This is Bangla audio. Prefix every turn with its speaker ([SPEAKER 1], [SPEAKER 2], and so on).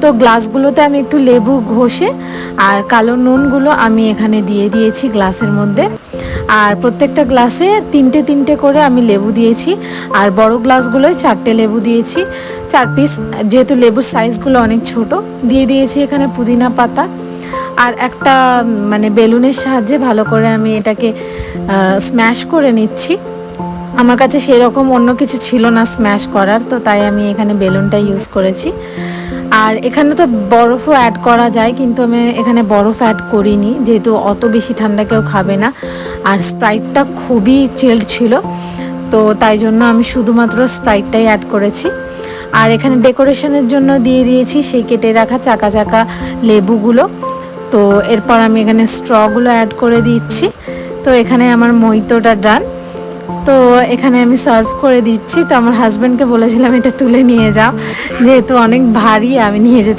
[SPEAKER 1] তো গ্লাসগুলোতে আমি একটু লেবু ঘষে আর কালো নুনগুলো আমি এখানে দিয়ে দিয়েছি গ্লাসের মধ্যে। আর প্রত্যেকটা গ্লাসে তিনটে তিনটে করে আমি লেবু দিয়েছি, আর বড় গ্লাসগুলোয় 4টে লেবু দিয়েছি, 4 পিস, যেহেতু লেবুর সাইজগুলো অনেক ছোট। দিয়ে দিয়েছি এখানে পুদিনা পাতা, আর একটা মানে বেলুনের সাহায্যে ভালো করে আমি এটাকে স্ম্যাশ করে নিচ্ছি। আমার কাছে সেরকম অন্য কিছু ছিল না স্ম্যাশ করার, তো তাই আমি এখানে বেলুনটা ইউজ করেছি। আর এখানে তো বরফও অ্যাড করা যায়, কিন্তু আমি এখানে বরফ অ্যাড করিনি, যেহেতু অত বেশি ঠান্ডা কেউ খাবে না। আর স্প্রাইটটা খুবই চিল্ড ছিল, তো তাই জন্য আমি শুধুমাত্র স্প্রাইটটাই অ্যাড করেছি। আর এখানে ডেকোরেশনের জন্য দিয়ে দিয়েছি সেই কেটে রাখা চাকা চাকা লেবুগুলো। তো এরপর আমি এখানে স্ট্রগুলো অ্যাড করে দিচ্ছি। তো এখানে আমার মোহিতোটা ডান। তো এখানে আমি সার্ভ করে দিচ্ছি। তো আমার হাজব্যান্ডকে বলেছিলাম এটা তুলে নিয়ে যাও, যেহেতু অনেক ভারী, আমি নিয়ে যেতে